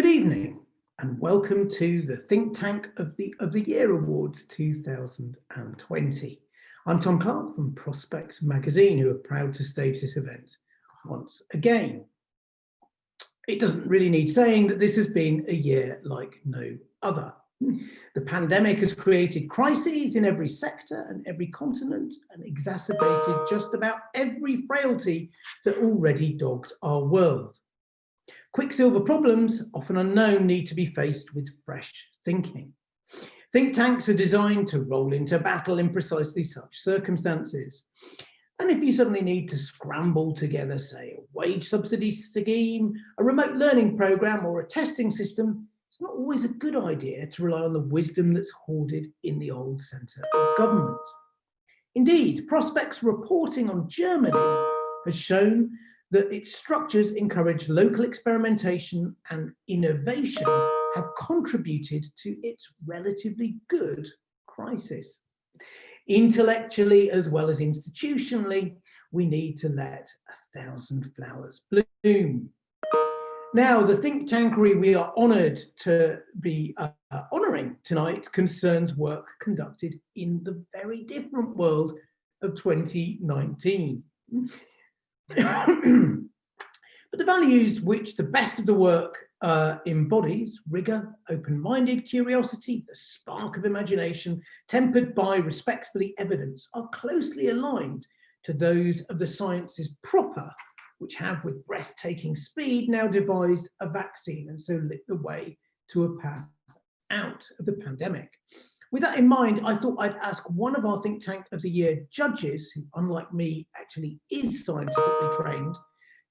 Good evening and welcome to the Think Tank of the Year Awards 2020. I'm Tom Clark from Prospect Magazine, who are proud to stage this event once again. It doesn't really need saying that this has been a year like no other. The pandemic has created crises in every sector and every continent and exacerbated just about every frailty that already dogged our world. Quicksilver problems, often unknown, need to be faced with fresh thinking. Think tanks are designed to roll into battle in precisely such circumstances. And if you suddenly need to scramble together, say, a wage subsidy scheme, a remote learning program, or a testing system, it's not always a good idea to rely on the wisdom that's hoarded in the old centre of government. Indeed, Prospect's reporting on Germany has shown that its structures encourage local experimentation and innovation have contributed to its relatively good crisis. Intellectually as well as institutionally, we need to let 1,000 flowers bloom. Now, the think tankery we are honoured to be honouring tonight concerns work conducted in the very different world of 2019. But the values which the best of the work embodies, rigour, open-minded curiosity, the spark of imagination, tempered by respectfully evidence, are closely aligned to those of the sciences proper, which have with breathtaking speed now devised a vaccine and so lit the way to a path out of the pandemic. With that in mind, I thought I'd ask one of our Think Tank of the Year judges, who unlike me actually is scientifically trained,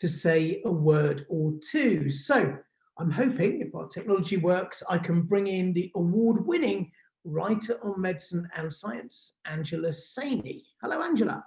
to say a word or two. So I'm hoping, if our technology works, I can bring in the award-winning writer on medicine and science, Angela Saini. Hello, Angela.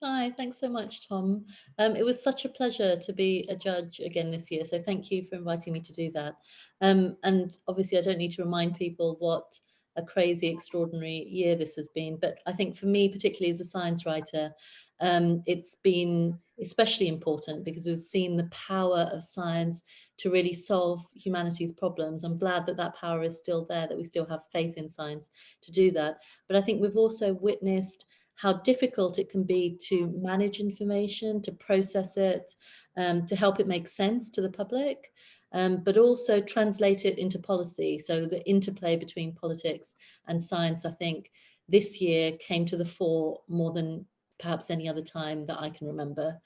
Hi, thanks so much, Tom. It was such a pleasure to be a judge again this year, so thank you for inviting me to do that. And obviously I don't need to remind people what a crazy, extraordinary year this has been, but I think for me, particularly as a science writer, it's been especially important because we've seen the power of science to really solve humanity's problems. I'm glad that that power is still there, that we still have faith in science to do that. But I think we've also witnessed how difficult it can be to manage information, to process it, to help it make sense to the public, but also translate it into policy. So the interplay between politics and science, I think, this year came to the fore more than perhaps any other time that I can remember.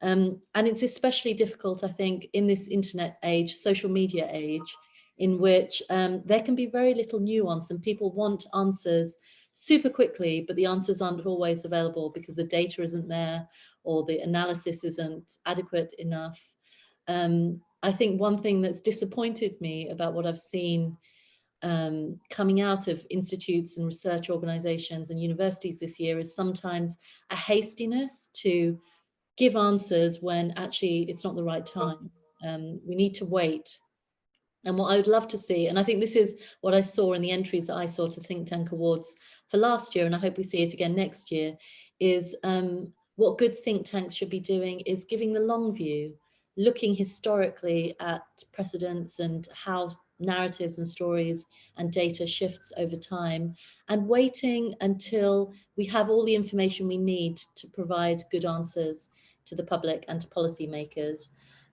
And it's especially difficult, I think, in this internet age, social media age, in which there can be very little nuance and people want answers super quickly, but the answers aren't always available because the data isn't there or the analysis isn't adequate enough. I think one thing that's disappointed me about what I've seen coming out of institutes and research organizations and universities this year is sometimes a hastiness to give answers when actually it's not the right time. We need to wait. And what I would love to see, and I think this is what I saw in the entries that I saw to Think Tank Awards for last year, and I hope we see it again next year, is what good think tanks should be doing is giving the long view, looking historically at precedents and how narratives and stories and data shifts over time, and waiting until we have all the information we need to provide good answers to the public and to policymakers.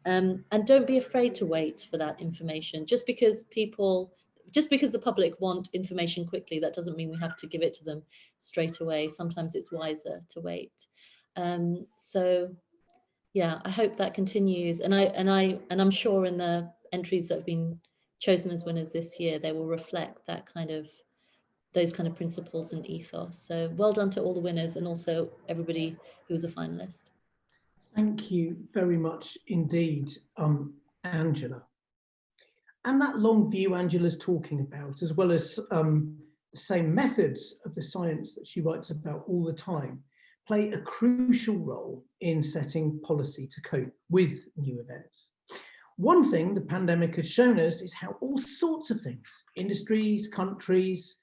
And don't be afraid to wait for that information. Just because the public want information quickly, that doesn't mean we have to give it to them straight away. Sometimes it's wiser to wait. So yeah, I hope that continues. And I'm sure in the entries that have been chosen as winners this year, they will reflect those kind of principles and ethos. So well done to all the winners and also everybody who was a finalist. Thank you very much indeed, Angela. And that long view Angela's talking about, as well as the same methods of the science that she writes about all the time, play a crucial role in setting policy to cope with new events. One thing the pandemic has shown us is how all sorts of things, industries, countries,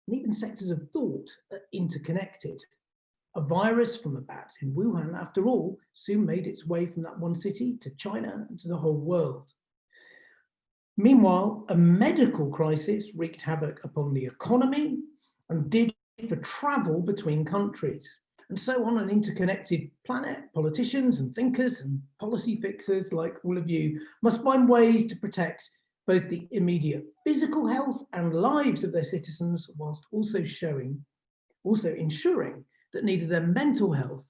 and even sectors of thought are interconnected. A virus from a bat in Wuhan, after all, soon made its way from that one city to China and to the whole world. Meanwhile, a medical crisis wreaked havoc upon the economy and did for travel between countries. And so on an interconnected planet, politicians and thinkers and policy fixers like all of you must find ways to protect both the immediate physical health and lives of their citizens, whilst also ensuring that neither their mental health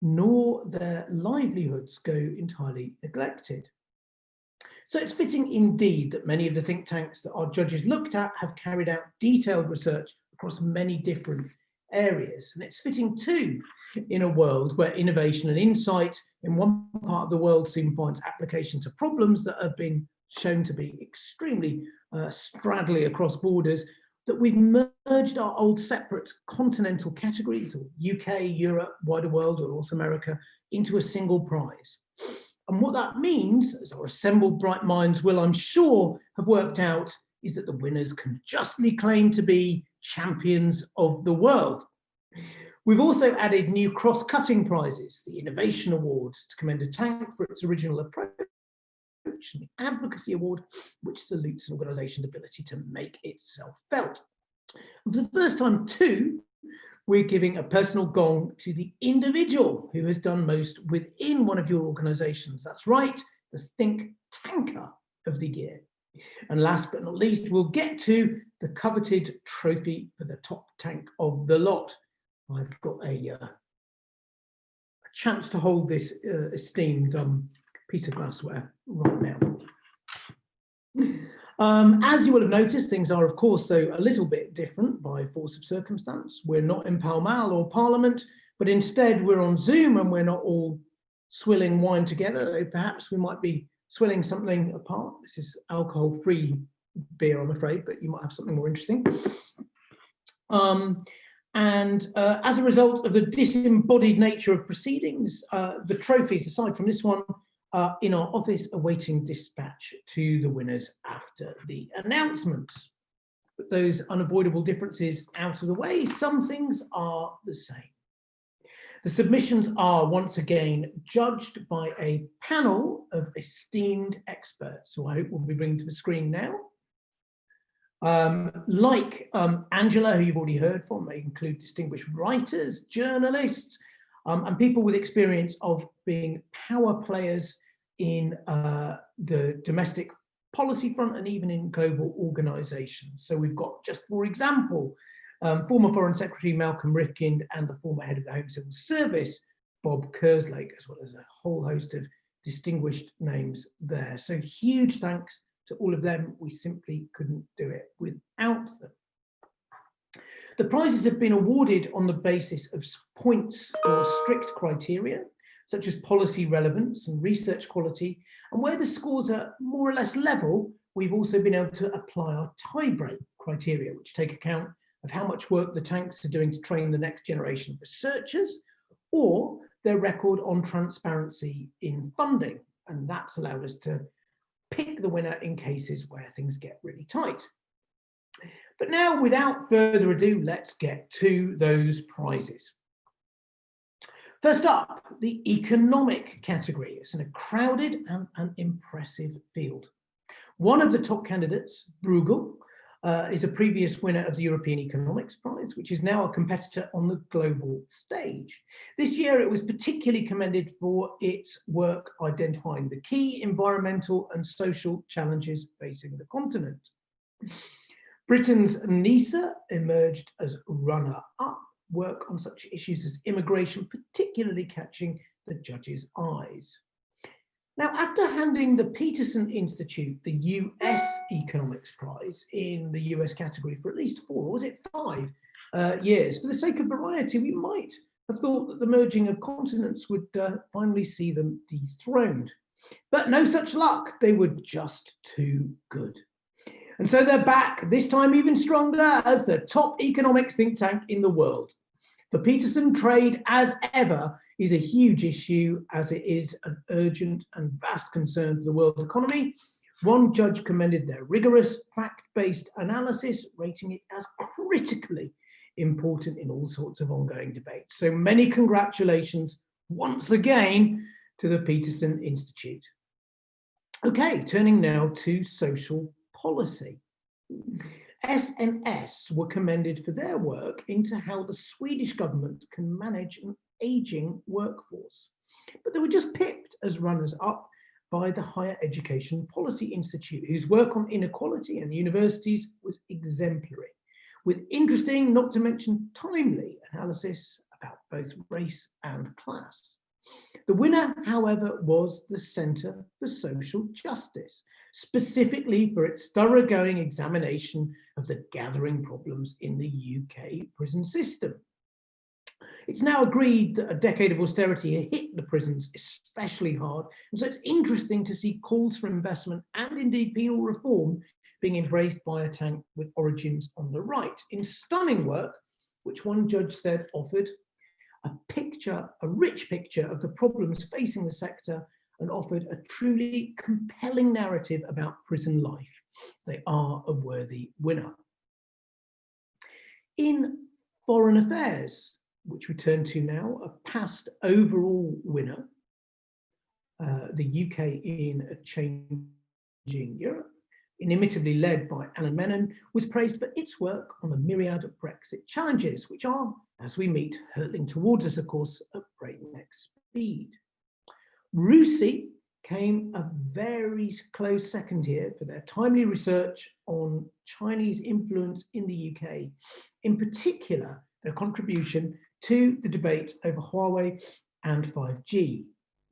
nor their livelihoods go entirely neglected. So it's fitting indeed that many of the think tanks that our judges looked at have carried out detailed research across many different areas. And it's fitting too in a world where innovation and insight in one part of the world soon finds application to problems that have been shown to be extremely straddly across borders, that we've merged our old separate continental categories, or UK, Europe, wider world, or North America, into a single prize. And what that means, as our assembled bright minds will, I'm sure, have worked out, is that the winners can justly claim to be champions of the world. We've also added new cross-cutting prizes, the Innovation Awards, to commend a tank for its original approach, and the Advocacy Award, which salutes an organisation's ability to make itself felt. And for the first time too, we're giving a personal gong to the individual who has done most within one of your organisations. That's right, the Think Tanker of the Year. And last but not least, we'll get to the coveted trophy for the top tank of the lot. I've got a chance to hold this esteemed piece of glassware right now. As you will have noticed, things are, of course, though, a little bit different by force of circumstance. We're not in Pall Mall or Parliament, but instead we're on Zoom and we're not all swilling wine together. Perhaps we might be swilling something apart. This is alcohol-free beer, I'm afraid, but you might have something more interesting. As a result of the disembodied nature of proceedings, the trophies, aside from this one, are in our office awaiting dispatch to the winners after the announcements. But those unavoidable differences out of the way, some things are the same. The submissions are once again judged by a panel of esteemed experts, who I hope will be bringing to the screen now. Like Angela, who you've already heard from, they include distinguished writers, journalists, and people with experience of being power players in the domestic policy front and even in global organisations. So we've got, just for example, former Foreign Secretary Malcolm Rifkind and the former head of the Home Civil Service, Bob Kerslake, as well as a whole host of distinguished names there. So huge thanks to all of them. We simply couldn't do it without them. The prizes have been awarded on the basis of points or strict criteria, such as policy relevance and research quality. And where the scores are more or less level, we've also been able to apply our tie-break criteria, which take account of how much work the tanks are doing to train the next generation of researchers, or their record on transparency in funding. And that's allowed us to pick the winner in cases where things get really tight. But now, without further ado, let's get to those prizes. First up, the economic category. It's in a crowded and an impressive field. One of the top candidates, Bruegel, is a previous winner of the European Economics Prize, which is now a competitor on the global stage. This year, it was particularly commended for its work identifying the key environmental and social challenges facing the continent. Britain's NISA emerged as runner-up, work on such issues as immigration, particularly catching the judges' eyes. Now, after handing the Peterson Institute the US Economics Prize in the US category for at least 4, or was it 5 years, for the sake of variety, we might have thought that the merging of continents would finally see them dethroned. But no such luck. They were just too good. And so they're back, this time even stronger, as the top economics think tank in the world. For Peterson, trade, as ever, is a huge issue, as it is an urgent and vast concern for the world economy. One judge commended their rigorous, fact-based analysis, rating it as critically important in all sorts of ongoing debates. So many congratulations once again to the Peterson Institute. Okay, turning now to social policy. SNS were commended for their work into how the Swedish government can manage an ageing workforce. But they were just pipped as runners-up by the Higher Education Policy Institute, whose work on inequality and universities was exemplary, with interesting, not to mention timely, analysis about both race and class. The winner, however, was the Centre for Social Justice, specifically for its thoroughgoing examination of the gathering problems in the UK prison system. It's now agreed that a decade of austerity hit the prisons especially hard, and so it's interesting to see calls for investment and indeed penal reform being embraced by a tank with origins on the right, in stunning work, which one judge said offered a rich picture of the problems facing the sector and offered a truly compelling narrative about prison life. They are a worthy winner. In foreign affairs, which we turn to now, a past overall winner, the UK in a changing Europe, inimitably led by Alan Menon, was praised for its work on the myriad of Brexit challenges, which are, as we meet, hurtling towards us, of course, at breakneck speed. RUSI came a very close second here for their timely research on Chinese influence in the UK, in particular, their contribution to the debate over Huawei and 5G.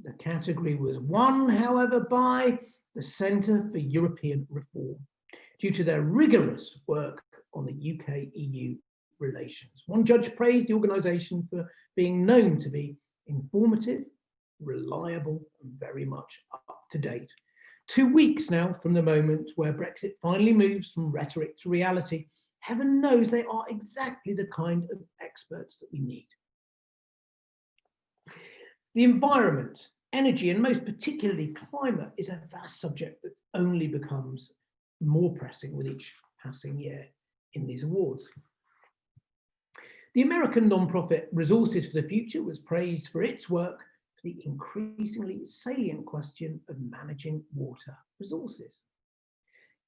The category was won, however, by the Centre for European Reform, due to their rigorous work on the UK-EU relations. One judge praised the organisation for being known to be informative, reliable, and very much up to date. 2 weeks now from the moment where Brexit finally moves from rhetoric to reality, heaven knows they are exactly the kind of experts that we need. The environment, energy, and most particularly climate is a vast subject that only becomes more pressing with each passing year in these awards. The American nonprofit Resources for the Future was praised for its work for the increasingly salient question of managing water resources.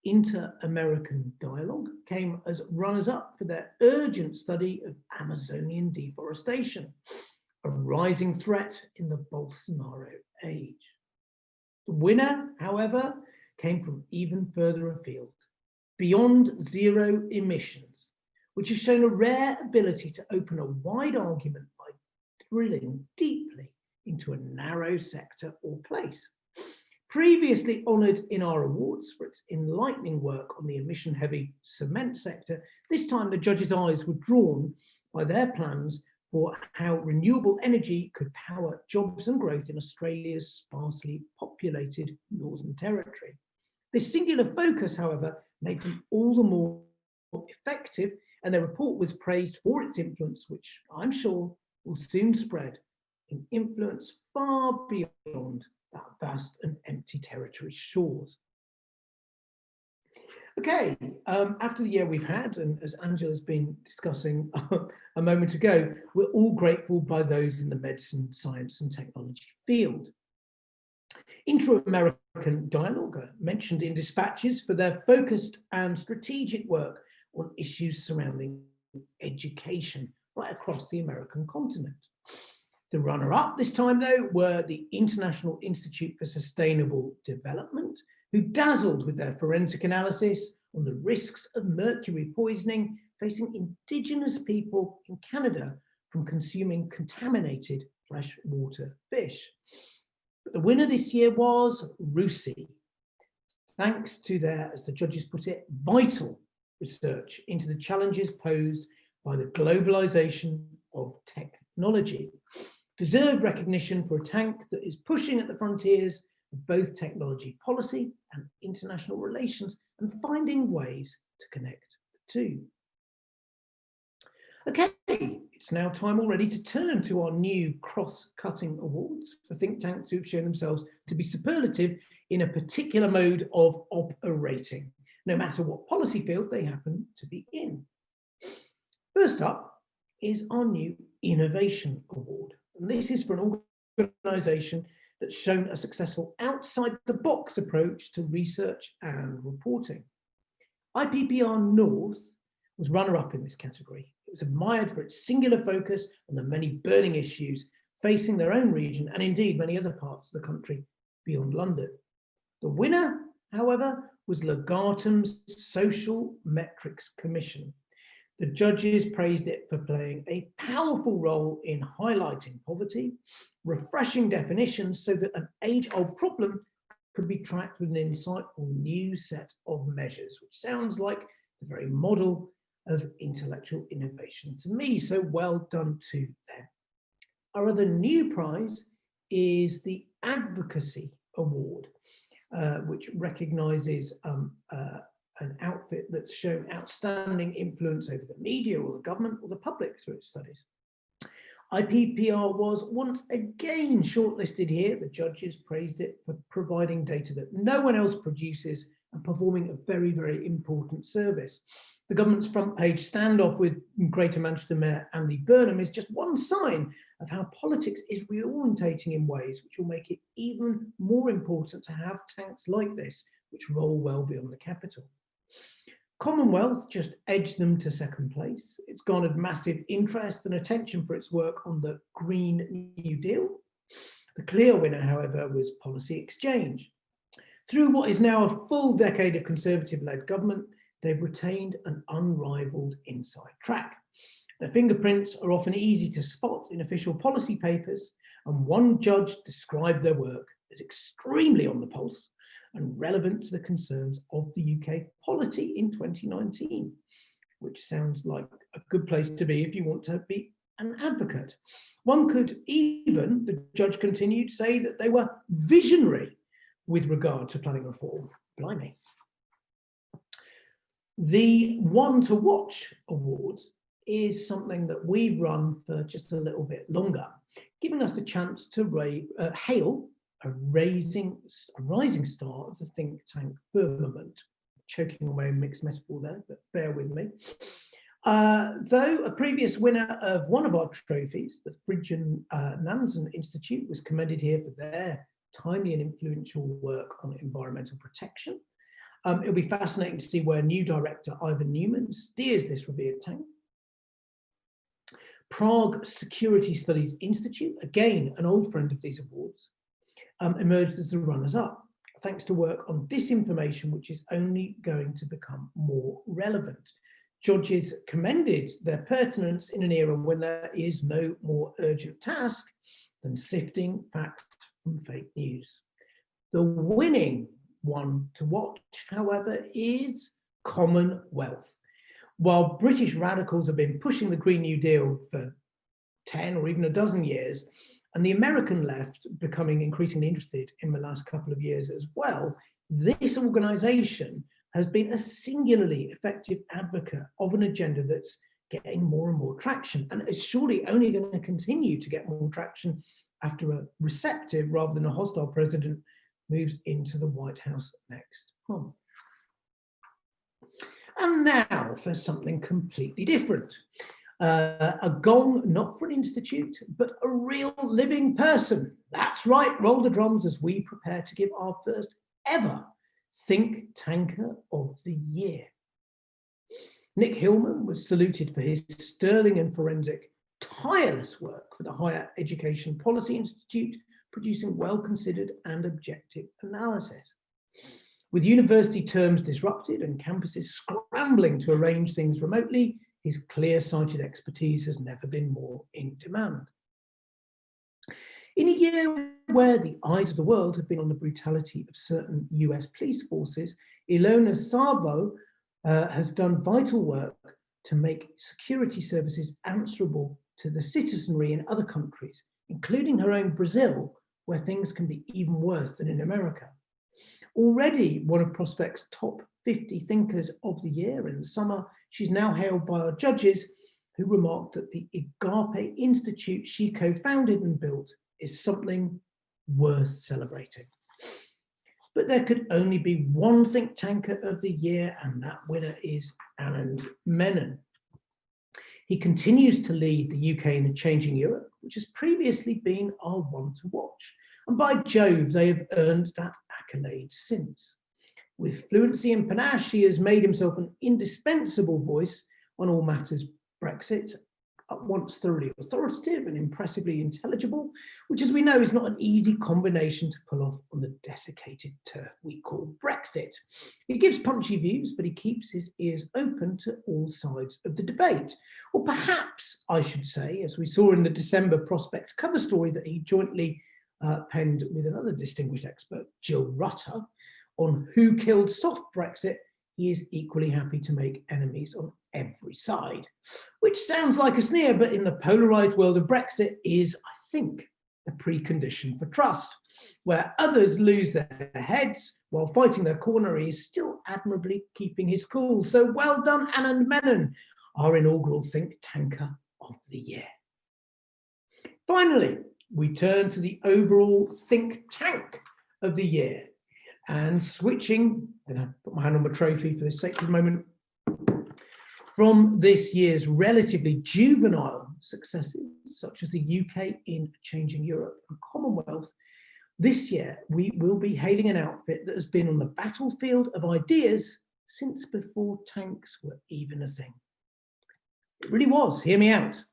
Inter-American Dialogue came as runners-up for their urgent study of Amazonian deforestation, a rising threat in the Bolsonaro age. The winner, however, came from even further afield, beyond zero emissions, which has shown a rare ability to open a wide argument by drilling deeply into a narrow sector or place. Previously honoured in our awards for its enlightening work on the emission-heavy cement sector, this time the judges' eyes were drawn by their plans for how renewable energy could power jobs and growth in Australia's sparsely populated Northern Territory. This singular focus, however, made them all the more effective, and their report was praised for its influence, which I'm sure will soon spread in influence far beyond that vast and empty territory's shores. Okay, after the year we've had, and as Angela's been discussing a moment ago, we're all grateful by those in the medicine, science and technology field. Inter-American Dialogue are mentioned in dispatches for their focused and strategic work on issues surrounding education right across the American continent. The runner-up this time, though, were the International Institute for Sustainable Development, who dazzled with their forensic analysis on the risks of mercury poisoning facing Indigenous people in Canada from consuming contaminated freshwater fish. But the winner this year was RUSI, thanks to their, as the judges put it, vital research into the challenges posed by the globalization of technology. Deserved recognition for a tank that is pushing at the frontiers of both technology policy and international relations and finding ways to connect the two. Okay, it's now time already to turn to our new cross-cutting awards for think tanks who've shown themselves to be superlative in a particular mode of operating, no matter what policy field they happen to be in. First up is our new Innovation Award. And this is for an organisation that's shown a successful outside-the-box approach to research and reporting. IPPR North was runner-up in this category. It was admired for its singular focus on the many burning issues facing their own region and indeed many other parts of the country beyond London. The winner, however, was Legatum's Social Metrics Commission. The judges praised it for playing a powerful role in highlighting poverty, refreshing definitions so that an age-old problem could be tracked with an insightful new set of measures, which sounds like the very model of intellectual innovation to me. So well done to them. Our other new prize is the Advocacy Award, which recognises an outfit that's shown outstanding influence over the media or the government or the public through its studies. IPPR was once again shortlisted here. The judges praised it for providing data that no one else produces and performing a very, very important service. The government's front page standoff with Greater Manchester Mayor Andy Burnham is just one sign of how politics is reorientating in ways which will make it even more important to have tanks like this, which roll well beyond the capital. Commonwealth just edged them to second place. It's garnered massive interest and attention for its work on the Green New Deal. The clear winner, however, was Policy Exchange. Through what is now a full decade of Conservative-led government, they've retained an unrivaled inside track. Their fingerprints are often easy to spot in official policy papers, and one judge described their work as extremely on the pulse and relevant to the concerns of the UK polity in 2019, which sounds like a good place to be if you want to be an advocate. One could even, the judge continued, say that they were visionary with regard to planning reform. Blimey. The One to Watch Award is something that we've run for just a little bit longer, giving us a chance to hail a rising star of the think tank firmament. Choking away a mixed metaphor there, but bear with me. Though a previous winner of one of our trophies, the Fridtjof Nansen Institute, was commended here for their timely and influential work on environmental protection. It'll be fascinating to see where new director Ivan Newman steers this revered tank. Prague Security Studies Institute, again an old friend of these awards, emerged as the runners-up, thanks to work on disinformation, which is only going to become more relevant. Judges commended their pertinence in an era when there is no more urgent task than sifting fact from fake news. The winning one to watch, however, is Commonwealth. While British radicals have been pushing the Green New Deal for 10 or even a dozen years, and the American left becoming increasingly interested in the last couple of years as well, this organisation has been a singularly effective advocate of an agenda that's getting more and more traction, and is surely only going to continue to get more traction after a receptive rather than a hostile president moves into the White House next month. And now for something completely different. A gong, not for an institute, but a real living person. That's right, roll the drums as we prepare to give our first ever Think Tanker of the Year. Nick Hillman was saluted for his sterling and forensic tireless work for the Higher Education Policy Institute, producing well-considered and objective analysis. With university terms disrupted and campuses scrambling to arrange things remotely, his clear-sighted expertise has never been more in demand. In a year where the eyes of the world have been on the brutality of certain US police forces, Ilona Sabo has done vital work to make security services answerable to the citizenry in other countries, including her own Brazil, where things can be even worse than in America. Already one of Prospect's top 50 thinkers of the year in the summer, she's now hailed by our judges, who remarked that the Agape Institute she co-founded and built is something worth celebrating. But there could only be one think tanker of the year, and that winner is Anand Menon. He continues to lead the UK in a changing Europe, which has previously been our one to watch. And by Jove, they have earned that accolade since. With fluency and panache, he has made himself an indispensable voice on all matters Brexit, at once thoroughly authoritative and impressively intelligible, which, as we know, is not an easy combination to pull off on the desiccated turf we call Brexit. He gives punchy views, but he keeps his ears open to all sides of the debate. Or perhaps, I should say, as we saw in the December Prospect cover story that he jointly penned with another distinguished expert, Jill Rutter, on who killed soft Brexit, he is equally happy to make enemies on every side, which sounds like a sneer, but in the polarized world of Brexit is, I think, a precondition for trust. Where others lose their heads while fighting their corner, he is still admirably keeping his cool. So well done, Anand Menon, our inaugural think tanker of the year. Finally, we turn to the overall think tank of the year. And switching, I'm going to put my hand on my trophy for this sacred moment, from this year's relatively juvenile successes, such as the UK in changing Europe and Commonwealth, this year we will be hailing an outfit that has been on the battlefield of ideas since before tanks were even a thing. It really was, hear me out.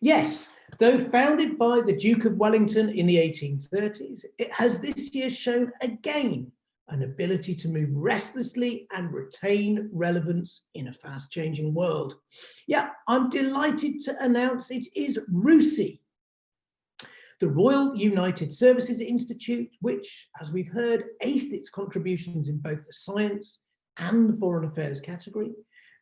Yes, though founded by the Duke of Wellington in the 1830s, it has this year shown again an ability to move restlessly and retain relevance in a fast-changing world. Yeah, I'm delighted to announce it is RUSI, the Royal United Services Institute, which, as we've heard, aced its contributions in both the science and the foreign affairs category.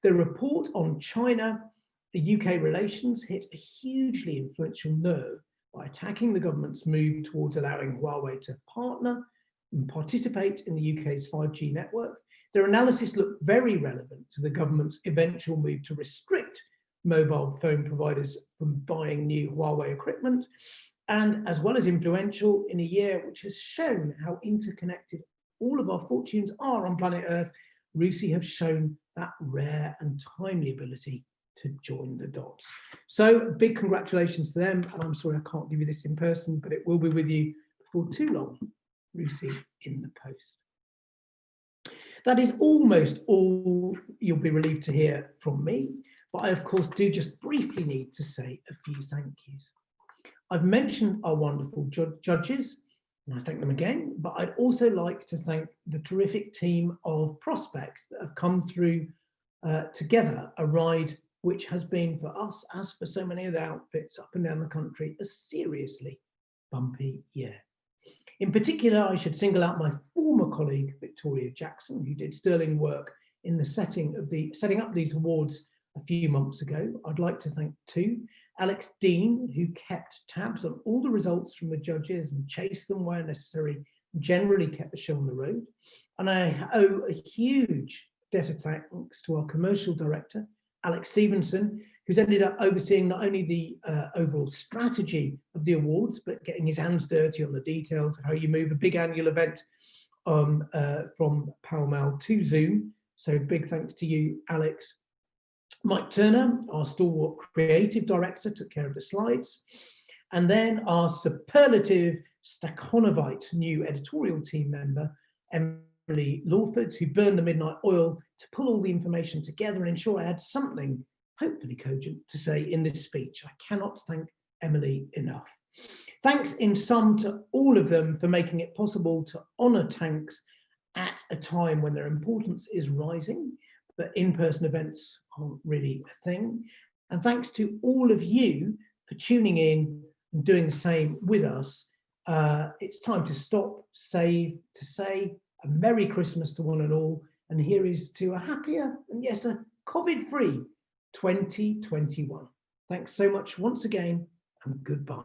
The report on China, the UK relations, hit a hugely influential nerve by attacking the government's move towards allowing Huawei to partner and participate in the UK's 5G network. Their analysis looked very relevant to the government's eventual move to restrict mobile phone providers from buying new Huawei equipment, and as well as influential in a year which has shown how interconnected all of our fortunes are on planet Earth. RUSI have shown that rare and timely ability to join the dots. So big congratulations to them, and I'm sorry I can't give you this in person, but it will be with you before too long. RUSI in the post. That is almost all you'll be relieved to hear from me, but I of course do just briefly need to say a few thank yous. I've mentioned our wonderful judges, and I thank them again, but I'd also like to thank the terrific team of prospects that have come through together a ride which has been for us, as for so many of the outfits up and down the country, a seriously bumpy year. In particular, I should single out my former colleague, Victoria Jackson, who did sterling work in the setting up these awards a few months ago. I'd like to thank too Alex Dean, who kept tabs on all the results from the judges and chased them where necessary, generally kept the show on the road. And I owe a huge debt of thanks to our commercial director, Alex Stevenson, who's ended up overseeing not only the overall strategy of the awards, but getting his hands dirty on the details of how you move a big annual event from Pall Mall to Zoom. So big thanks to you, Alex. Mike Turner, our stalwart creative director, took care of the slides. And then our superlative Stakhanovite new editorial team member, Emily Lawford, who burned the midnight oil to pull all the information together and ensure I had something hopefully cogent to say in this speech. I cannot thank Emily enough. Thanks in sum to all of them for making it possible to honour tanks at a time when their importance is rising, but in-person events aren't really a thing. And thanks to all of you for tuning in and doing the same with us. It's time to stop, save, to say a Merry Christmas to one and all. And here is to a happier and yes, a COVID-free 2021. Thanks so much once again, and goodbye.